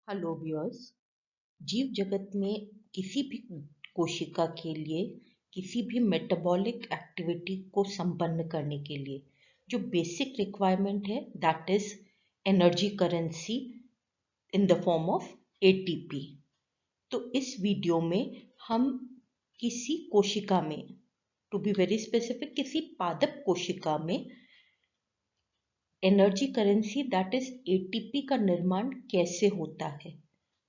Hello viewers. जीव जगत में किसी भी कोशिका के लिए किसी भी मेटाबॉलिक एक्टिविटी को संपन्न करने के लिए जो बेसिक रिक्वायरमेंट है that is energy currency in the form of ATP. तो इस वीडियो में हम किसी कोशिका में, टू बी वेरी स्पेसिफिक, किसी पादप कोशिका में energy currency that is ATP का निर्माण कैसे होता है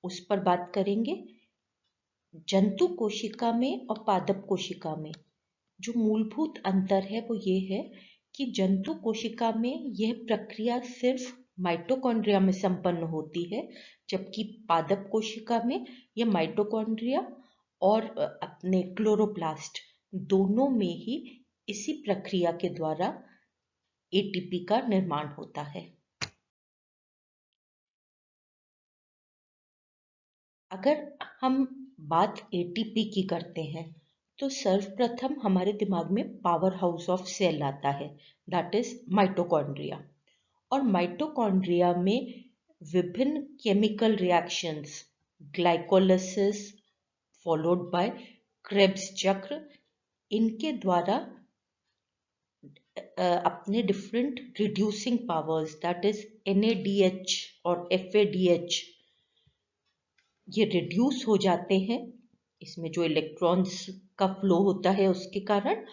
उस पर बात करेंगे। जंतु कोशिका में और पादप कोशिका में जो मूलभूत अंतर है वो ये है कि जंतु कोशिका में यह प्रक्रिया सिर्फ माइटोकॉन्ड्रिया में संपन्न होती है, जबकि पादप कोशिका में यह माइटोकॉन्ड्रिया और अपने क्लोरोप्लास्ट दोनों में ही इसी प्रक्रिया के द्वारा एटीपी का निर्माण होता है। अगर हम बात एटीपी की करते हैं तो सर्वप्रथम हमारे दिमाग में पावर हाउस ऑफ सेल आता है, दैट इज माइटोकॉन्ड्रिया। और माइटोकॉन्ड्रिया में विभिन्न chemical reactions, glycolysis followed by Krebs चक्र, इनके द्वारा अपने different reducing powers that is NADH और FADH ये रिड्यूस हो जाते हैं, इसमें जो इलेक्ट्रॉन्स का फ्लो होता है उसके कारण।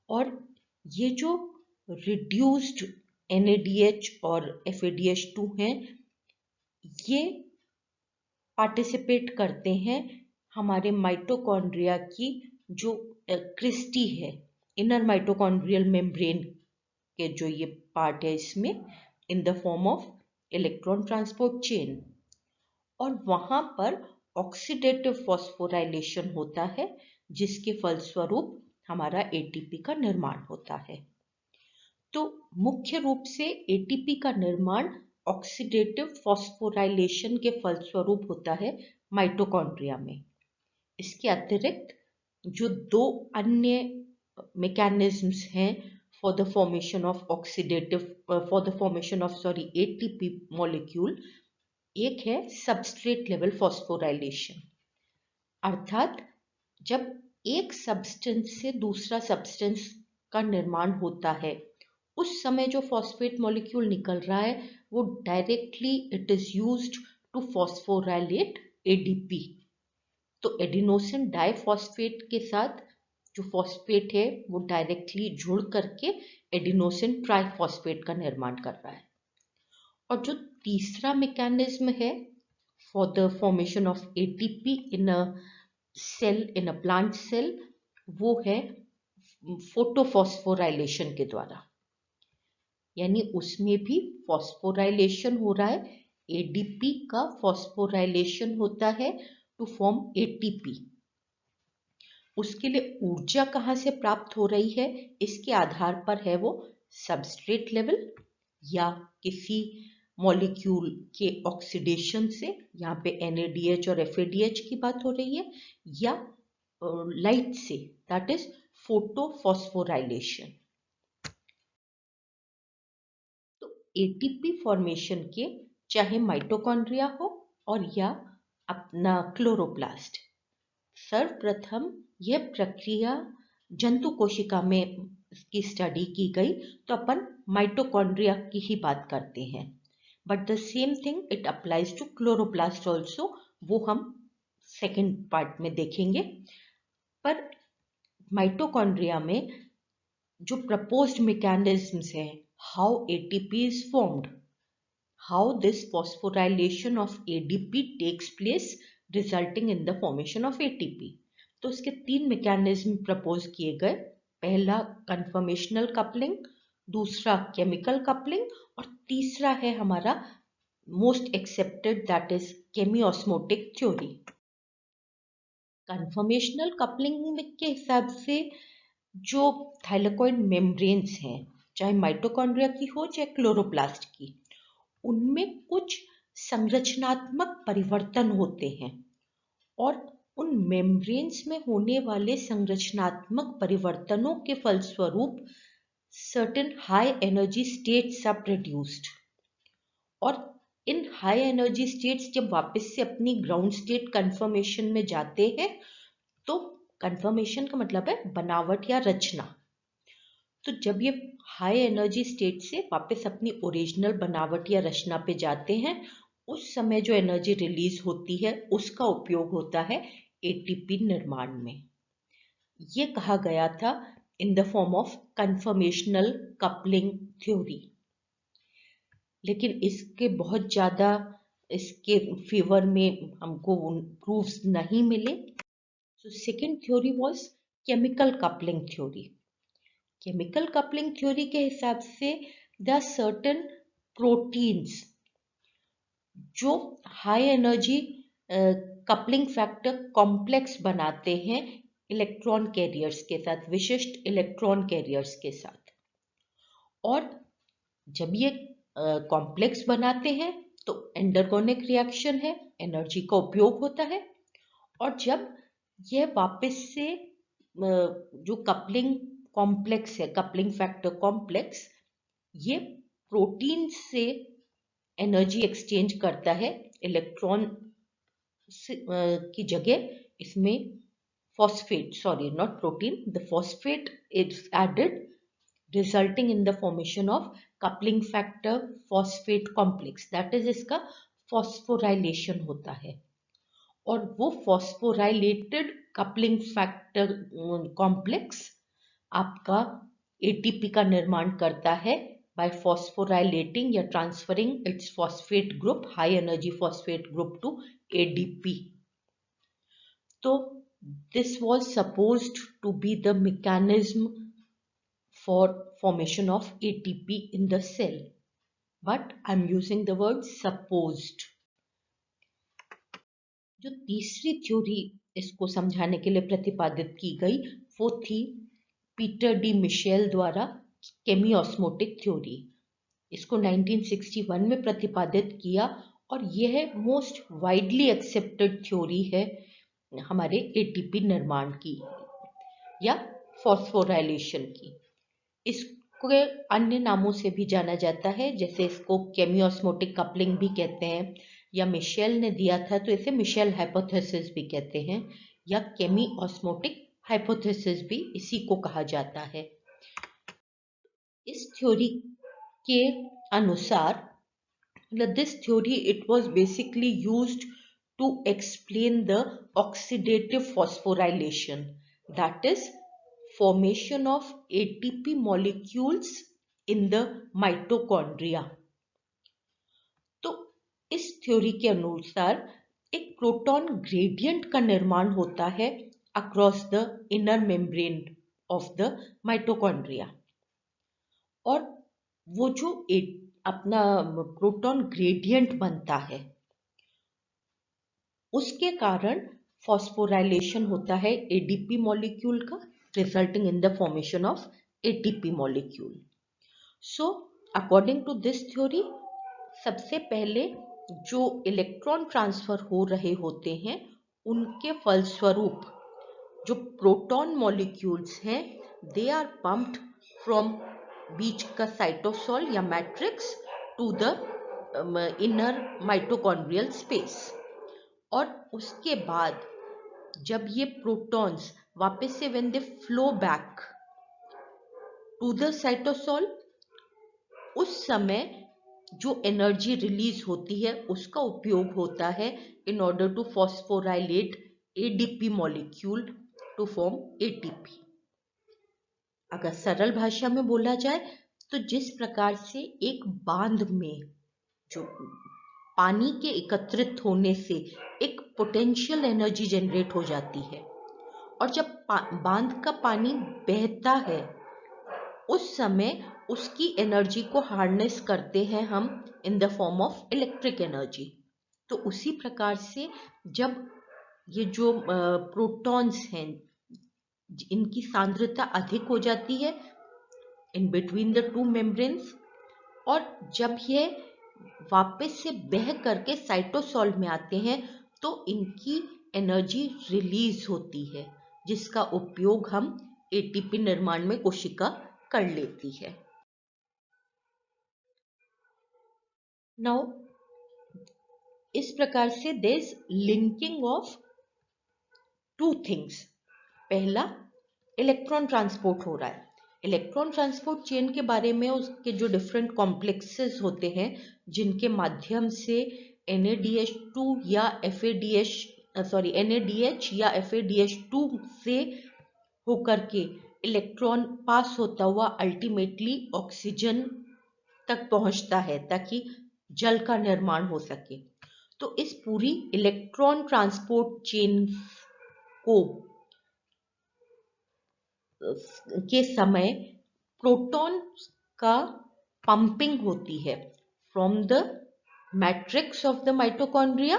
और ये जो रिड्यूस्ड NADH और FADH2 हैं ये पार्टिसिपेट करते हैं हमारे माइटोकॉन्ड्रिया की जो क्रिस्टी है, इनर माइटोकॉन्ड्रियल मेम्ब्रेन के जो ये पार्ट है इसमें, इन the form of electron transport chain. और वहां पर ऑक्सीडेटिव फॉस्फोराइलेशन होता है जिसके फलस्वरूप हमारा एटीपी का निर्माण होता है। तो मुख्य रूप से एटीपी का निर्माण ऑक्सीडेटिव फॉस्फोराइलेशन के फलस्वरूप होता है माइटोकॉन्ड्रिया में। इसके अतिरिक्त जो दो अन्य मैकेनिज्म्स हैं for the formation of ATP molecule, एक है सबस्ट्रेट लेवल फॉस्फोराइलेशन, अर्थात जब एक सब्सटेंस से दूसरा सब्सटेंस का निर्माण होता है उस समय जो फॉस्फेट मॉलिक्यूल निकल रहा है वो directly it is used to phosphorylate ADP. तो एडिनोसिन डाइफॉस्फेट के साथ जो फॉस्फेट है वो डायरेक्टली जुड़ करके एडिनोसिन ट्राइफॉस्फेट का निर्माण कर रहा है। और जो तीसरा मैकेनिज्म है for the formation of ATP in a cell, in a plant cell, वो है फोटोफॉस्फोराइलेशन के द्वारा। यानी उसमें भी फॉस्फोराइलेशन हो रहा है, एडीपी का फॉस्फोराइलेशन होता है टू फॉर्म एटीपी। उसके लिए ऊर्जा कहाँ से प्राप्त हो रही है इसके आधार पर है वो सबस्ट्रेट लेवल या किसी मॉलिक्यूल के ऑक्सीडेशन से, यहाँ पे NADH और FADH की बात हो रही है, या लाइट से, दैट इज फोटोफॉस्फोराइलेशन। तो एटीपी फॉर्मेशन के चाहे माइटोकॉन्ड्रिया हो और या अपना क्लोरोप्लास्ट, सर्वप्रथम यह प्रक्रिया जंतु कोशिका में की स्टडी की गई तो अपन माइटोकॉन्ड्रिया की ही बात करते हैं, but the same thing it applies to chloroplast also, वो हम सेकेंड पार्ट में देखेंगे। पर माइटोकॉन्ड्रिया में जो प्रपोज्ड मैकेनिज्म्स हैं, how ATP is formed, how this phosphorylation of ADP takes place resulting in the formation of ATP, तो इसके तीन मैकेनिज्म प्रपोज किए गए। पहला कन्फर्मेशनल कपलिंग, दूसरा केमिकल कपलिंग और तीसरा है हमारा most accepted that is chemiosmotic theory. Conformational coupling के हिसाब से जो थाइलेकॉइड मेम्ब्रेन्स हैं, चाहे माइटोकॉन्ड्रिया की हो चाहे क्लोरोप्लास्ट की, उनमें कुछ संरचनात्मक परिवर्तन होते हैं और उन मेम्ब्रेन्स में होने वाले संरचनात्मक परिवर्तनों के फलस्वरूप certain high energy states are produced। और इन हाई एनर्जी स्टेट्स जब वापस से अपनी ग्राउंड स्टेट कन्फर्मेशन में जाते हैं, तो कन्फर्मेशन का मतलब है बनावट या रचना। तो जब ये हाई एनर्जी स्टेट से वापस अपनी ओरिजिनल बनावट या रचना पे जाते हैं, उस समय जो एनर्जी रिलीज होती है उसका उपयोग होता है एटीपी निर्माण में। ये कहा गया था इन the form of conformational coupling theory. लेकिन इसके बहुत ज़्यादा इसके फेवर में हमको प्रूफ्स नहीं मिले। So second theory was chemical coupling theory. Chemical coupling theory के हिसाब से द सर्टेन प्रोटीन्स जो high energy coupling factor complex बनाते हैं इलेक्ट्रॉन कैरियर्स के साथ, विशिष्ट इलेक्ट्रॉन कैरियर्स के साथ। और जब ये कॉम्प्लेक्स बनाते हैं तो एंडरगोनिक रिएक्शन है, एनर्जी का उपयोग होता है। और जब यह वापस से जो कपलिंग कॉम्प्लेक्स है, कपलिंग फैक्टर कॉम्प्लेक्स, ये प्रोटीन से एनर्जी एक्सचेंज करता है, इलेक्ट्रॉन की जगह इसमें phosphate, sorry, not protein, the phosphate is added, resulting in the formation of coupling factor phosphate complex, that is इसका phosphorylation होता है। और वो phosphorylated coupling factor complex आपका ATP का निर्माण करता है by phosphorylating या transferring its phosphate group, high energy phosphate group to ADP. तो this was supposed to be the mechanism for formation of ATP in the cell, but I'm using the word supposed. जो तीसरी theory इसको समझाने के लिए प्रतिपादित की गई वो थी पीटर डी मिशेल द्वारा केमियोस्मोटिक थ्योरी। इसको 1961 में प्रतिपादित किया और यह मोस्ट वाइडली एक्सेप्टेड थ्योरी है हमारे एटीपी निर्माण की या फॉस्फोराइलेशन की। इसको अन्य नामों से भी जाना जाता है, जैसे इसको केमियोस्मोटिक कपलिंग भी कहते हैं, या मिशेल ने दिया था तो इसे मिशेल हाइपोथेसिस भी कहते हैं, या केमियोस्मोटिक हाइपोथेसिस भी इसी को कहा जाता है। इस थ्योरी के अनुसार, this theory it was basically used to explain the oxidative phosphorylation, that is formation of ATP molecules in the mitochondria. तो इस थ्योरी के अनुसार एक प्रोटॉन ग्रेडियंट का निर्माण होता है across the inner membrane of the mitochondria, और वो जो अपना प्रोटॉन ग्रेडियंट बनता है उसके कारण फॉस्फोराइलेशन होता है एडीपी मॉलिक्यूल का, resulting in the formation of ATP molecule. So according to this theory, सबसे पहले जो इलेक्ट्रॉन ट्रांसफर हो रहे होते हैं उनके फलस्वरूप जो प्रोटॉन मॉलिक्यूल्स हैं दे आर पम्प्ड फ्रॉम बीच का साइटोसोल या matrix to the inner mitochondrial space. और उसके बाद जब ये प्रोटॉन्स वापस से when they flow back to the cytosol, उस समय जो एनर्जी रिलीज होती है उसका उपयोग होता है in order to phosphorylate ADP molecule to form ATP. अगर सरल भाषा में बोला जाए तो जिस प्रकार से एक बांध में जो पानी के एकत्रित होने से एक पोटेंशियल एनर्जी जनरेट हो जाती है, और जब बांध का पानी बहता है उस समय उसकी एनर्जी को हार्नेस करते हैं हम इन the form of electric energy. तो उसी प्रकार से जब ये जो प्रोटॉन्स हैं इनकी सांद्रता अधिक हो जाती है in between the to membranes, और जब ये वापस से बह करके साइटोसोल में आते हैं तो इनकी एनर्जी रिलीज होती है जिसका उपयोग हम एटीपी निर्माण में कोशिका कर लेती है। नाउ इस प्रकार से there is linking of two things. पहला, इलेक्ट्रॉन ट्रांसपोर्ट हो रहा है। इलेक्ट्रॉन ट्रांसपोर्ट चेन के बारे में उसके जो डिफरेंट कॉम्प्लेक्सेस होते हैं जिनके माध्यम से NADH2 या NADH या FADH2 से होकर के इलेक्ट्रॉन पास होता हुआ अल्टीमेटली ऑक्सीजन तक पहुंचता है ताकि जल का निर्माण हो सके। तो इस पूरी इलेक्ट्रॉन ट्रांसपोर्ट चेन को के समय प्रोटॉन का पंपिंग होती है from the matrix of the mitochondria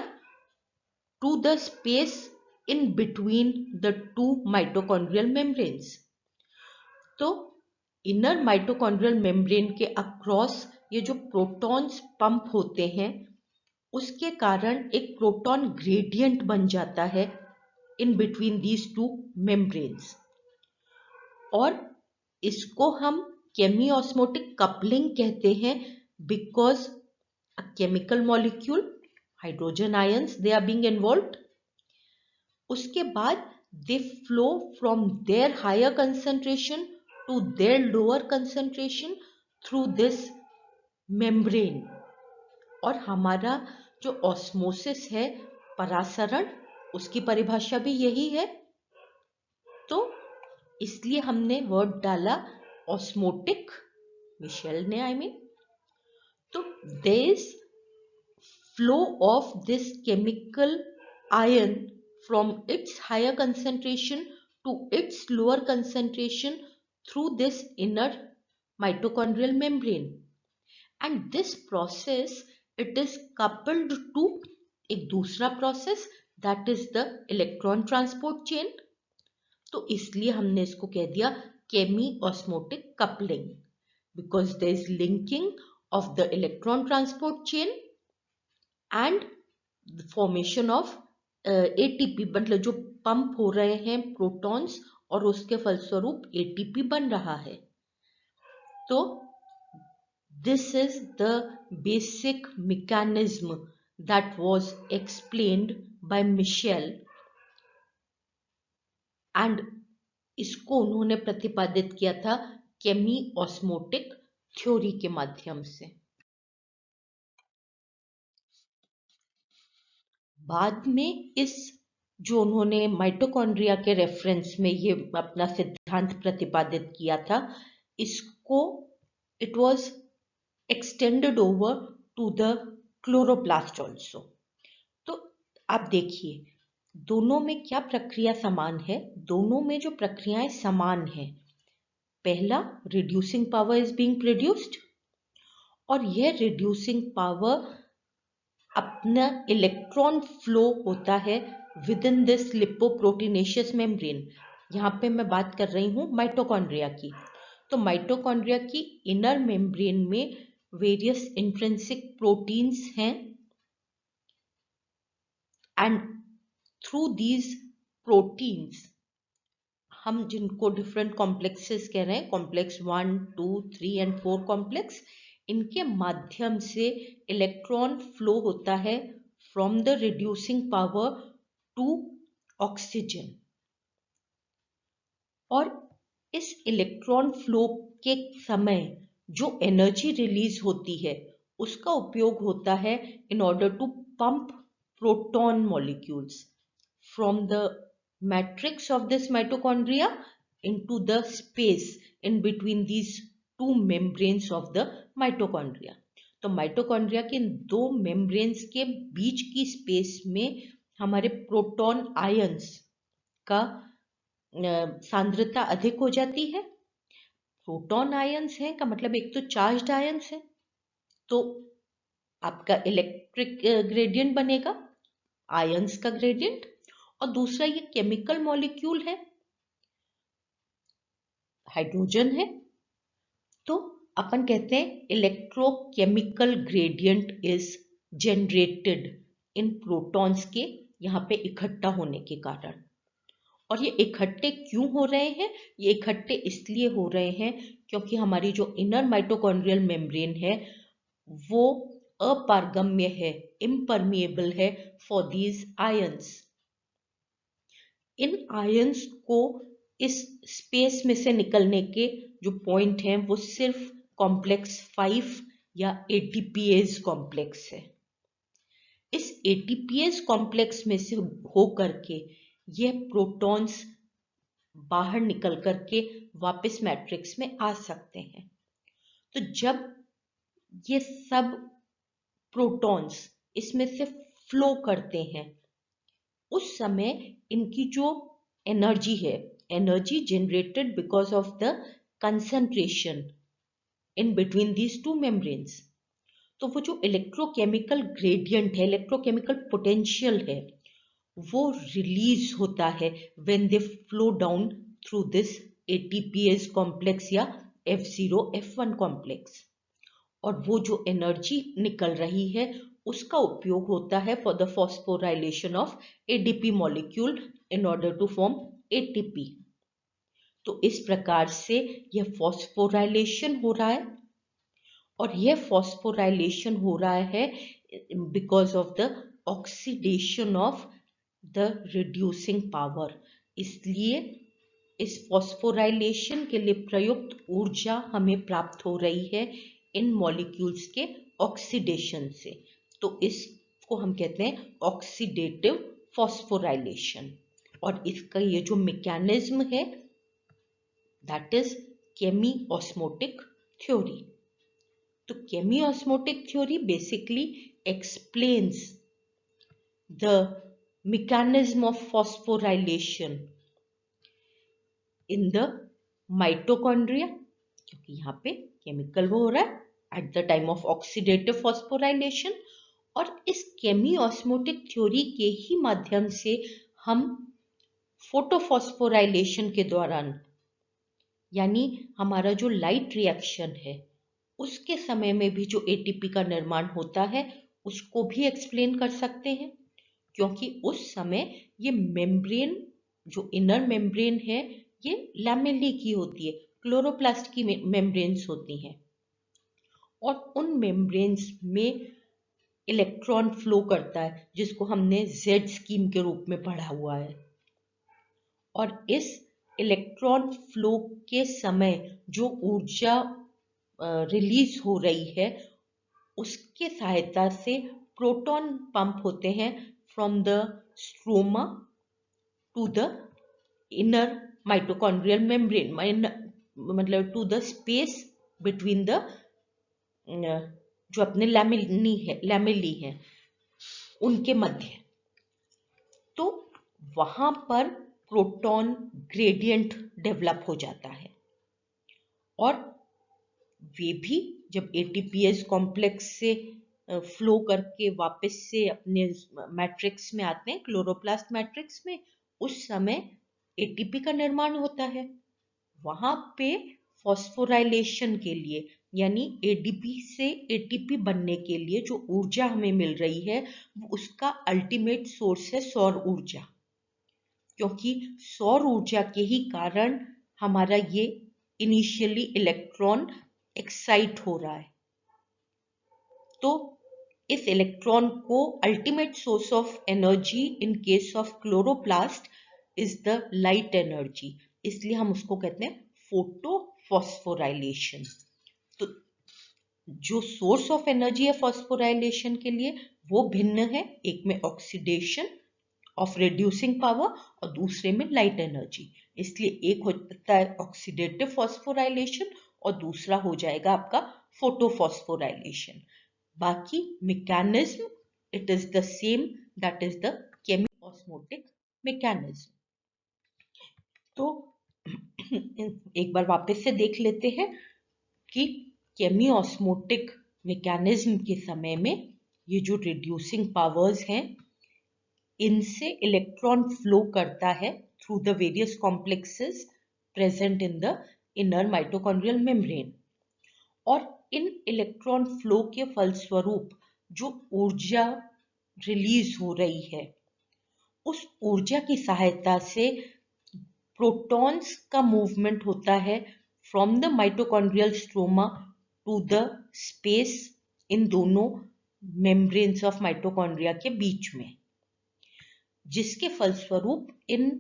to the space in between the two mitochondrial membranes. तो इनर माइटोकॉन्ड्रियल मेम्ब्रेन के अक्रॉस ये जो प्रोटॉन्स पंप होते हैं उसके कारण एक प्रोटॉन ग्रेडियंट बन जाता है in between these two membranes, और इसको हम केमी-ऑस्मोटिक कपलिंग कहते हैं because a chemical molecule hydrogen ions they are being involved. उसके बाद they flow from their higher concentration to their lower concentration through this membrane. और हमारा जो ऑस्मोसिस है, परासरण, उसकी परिभाषा भी यही है। तो इसलिए हमने वर्ड डाला ऑस्मोटिक, मिशेल ने तो this flow of this chemical ion from its higher concentration to its lower concentration through this inner mitochondrial membrane, and this process it is coupled to एक दूसरा process that is the electron transport chain. तो इसलिए हमने इसको कह दिया chemiosmotic coupling because there is linking of the electron transport chain and formation of ATP, मतलब जो पंप हो रहे हैं प्रोटॉन्स और उसके फलस्वरूप ATP बन रहा है। तो this is the basic mechanism that was explained by Michel and इसको उन्होंने प्रतिपादित किया था केमी ऑस्मोटिक थ्योरी के माध्यम से। बाद में इस जो उन्होंने माइटोकॉन्ड्रिया के रेफरेंस में ये अपना सिद्धांत प्रतिपादित किया था, इसको it was extended over to the chloroplast also. तो आप देखिए दोनों में क्या प्रक्रिया समान है। दोनों में जो प्रक्रियाएं समान है, पहला reducing power is being produced और यह रिड्यूसिंग पावर अपना इलेक्ट्रॉन फ्लो होता है विद इन दिस लिपोप्रोटीनेशियस मेम्ब्रेन। यहाँ पे मैं बात कर रही हूँ माइटोकॉन्ड्रिया की। तो माइटोकॉन्ड्रिया की इनर मेम्ब्रेन में वेरियस इंट्रिंसिक प्रोटीन्स हैं एंड थ्रू दीज प्रोटीन्स हम जिनको डिफरेंट कॉम्प्लेक्सेस कह रहे हैं, कॉम्प्लेक्स 1, 2, 3 एंड 4 कॉम्प्लेक्स, इनके माध्यम से इलेक्ट्रॉन फ्लो होता है from the reducing power to oxygen. और इस इलेक्ट्रॉन फ्लो के समय जो एनर्जी रिलीज होती है उसका उपयोग होता है in order to pump proton molecules from the matrix of this mitochondria into the space in between these two membranes of the mitochondria। तो माइटोकॉन्ड्रिया के दो मेम्ब्रेन्स के बीच की स्पेस में हमारे प्रोटॉन आयंस का सांद्रता अधिक हो जाती है। प्रोटॉन आयंस है का मतलब एक तो चार्ज्ड आयंस है, तो आपका इलेक्ट्रिक ग्रेडियंट बनेगा, आयंस का ग्रेडियंट, और दूसरा ये केमिकल मॉलिक्यूल है, हाइड्रोजन है। तो अपन कहते हैं electrochemical gradient is generated in protons के यहाँ पे इकट्ठा होने के कारण। और ये इकट्ठे क्यों हो रहे हैं? ये इकट्ठे इसलिए हो रहे हैं क्योंकि हमारी जो इनर माइटोकॉन्ड्रियल मेम्ब्रेन है वो अपारगम्य है इम्परमिएबल है for these ions. In ions को इस स्पेस में से निकलने के जो पॉइंट हैं वो सिर्फ कॉम्प्लेक्स 5 या एटीपीएस कॉम्प्लेक्स है। इस एटीपीएस कॉम्प्लेक्स में से हो करके यह प्रोटॉन्स बाहर निकल करके वापस मैट्रिक्स में आ सकते हैं। तो जब ये सब प्रोटॉन्स इसमें से फ्लो करते हैं उस समय इनकी जो एनर्जी है, energy generated because of the concentration in between these two membranes, तो वो जो इलेक्ट्रोकेमिकल ग्रेडियंट है, इलेक्ट्रोकेमिकल पोटेंशियल है, वो रिलीज होता है when they flow down through this ATPase complex या F0 F1 कॉम्प्लेक्स। और वो जो एनर्जी निकल रही है उसका उपयोग होता है for the phosphorylation of ADP molecule in order to form ATP. तो इस प्रकार से यह फॉस्फोराइलेशन हो रहा है, और यह फॉस्फोराइलेशन हो रहा है because of the oxidation of the reducing power. इसलिए इस फॉस्फोराइलेशन के लिए प्रयुक्त ऊर्जा हमें प्राप्त हो रही है इन मॉलिक्यूल्स के ऑक्सीडेशन से। तो इसको हम कहते हैं ऑक्सीडेटिव फॉस्फोराइलेशन। और इसका ये जो मैकेनिज्म है दैट इज केमी-ऑस्मोटिक थ्योरी। तो chemiosmotic theory basically explains the mechanism of phosphorylation in the mitochondria, क्योंकि यहाँ पे केमिकल वो हो रहा है at the time of oxidative phosphorylation. और इस केमी-ऑस्मोटिक थ्योरी के ही माध्यम से हम फोटोफॉस्फोराइलेशन के दौरान, यानी हमारा जो लाइट रिएक्शन है उसके समय में भी जो एटीपी का निर्माण होता है उसको भी एक्सप्लेन कर सकते हैं, क्योंकि उस समय ये मेम्ब्रेन, जो इनर मेम्ब्रेन है, ये लैमेली की होती है, क्लोरोप्लास्ट की मेम्ब्रेन्स होती हैं, और उन मेम्ब्रेन्स में इलेक्ट्रॉन फ्लो करता है जिसको हमने जेड स्कीम के रूप में पढ़ा हुआ है। और इस इलेक्ट्रॉन फ्लो के समय जो ऊर्जा रिलीज हो रही है उसके सहायता से प्रोटॉन पंप होते हैं from the stroma to the inner mitochondrial membrane, मतलब to the space between the जो अपने लैमेली हैं उनके मध्य। तो वहां पर प्रोटॉन ग्रेडियंट डेवलप हो जाता है, और वे भी जब एटीपीएस कॉम्प्लेक्स से फ्लो करके वापस से अपने मैट्रिक्स में आते हैं, क्लोरोप्लास्ट मैट्रिक्स में, उस समय एटीपी का निर्माण होता है। वहां पे फॉस्फोराइलेशन के लिए, यानी एडीपी से एटीपी बनने के लिए जो ऊर्जा हमें मिल रही है उसका अल्टीमेट सोर्स है सौर ऊर्जा, क्योंकि सौर ऊर्जा के ही कारण हमारा ये इनिशियली इलेक्ट्रॉन एक्साइट हो रहा है। तो इस इलेक्ट्रॉन को ultimate source of energy in case of chloroplast is the light energy, इसलिए हम उसको कहते हैं फोटोफॉस्फोराइलेशन। तो जो सोर्स ऑफ एनर्जी है फॉस्फोराइलेशन के लिए वो भिन्न है, एक में ऑक्सीडेशन ऑफ रिड्यूसिंग पावर और दूसरे में लाइट एनर्जी। इसलिए एक होता है ऑक्सीडेटिव फॉस्फोराइलेशन और दूसरा हो जाएगा आपका फोटोफॉस्फोराइलेशन। बाकी mechanism it is the same, that is the chemiosmotic mechanism. तो एक बार वापस से देख लेते हैं कि केमी-ऑस्मोटिक मैकेनिज्म के समय में ये जो रिड्यूसिंग पावर्स हैं इनसे इलेक्ट्रॉन फ्लो करता है through the various complexes present in the inner mitochondrial membrane, और इन इलेक्ट्रॉन फ्लो के फलस्वरूप जो ऊर्जा रिलीज हो रही है उस ऊर्जा की सहायता से प्रोटॉन्स का मूवमेंट होता है from the mitochondrial stroma to the space in दोनों मेम्ब्रेन्स ऑफ माइटोकॉन्ड्रिया के बीच में, जिसके फलस्वरूप in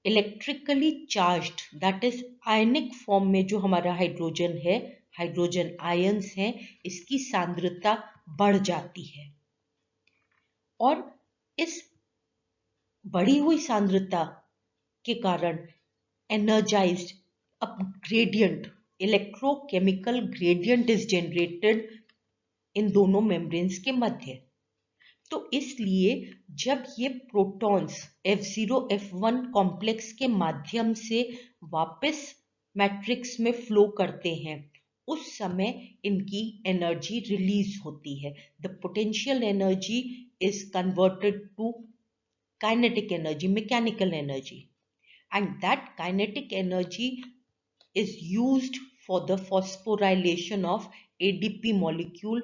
electrically charged that is ionic form में जो हमारा हाइड्रोजन है, हाइड्रोजन आयंस हैं, इसकी सांद्रता बढ़ जाती है और इस बढ़ी हुई सांद्रता के कारण energized a gradient, electrochemical gradient is generated इन दोनों मेम्ब्रेन्स के मध्य। तो इसलिए जब ये प्रोटॉन्स F0 F1 कॉम्प्लेक्स के माध्यम से वापस मैट्रिक्स में फ्लो करते हैं, उस समय इनकी एनर्जी रिलीज होती है। The potential energy is converted to kinetic energy, mechanical energy, and that kinetic energy is used for the phosphorylation of ADP molecule,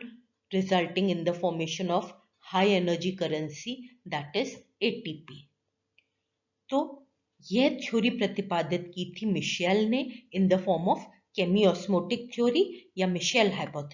resulting in the formation of high energy currency that is ATP। तो यह theory प्रतिपादित की थी Mitchell ने in the form of chemiosmotic theory या Mitchell hypothesis.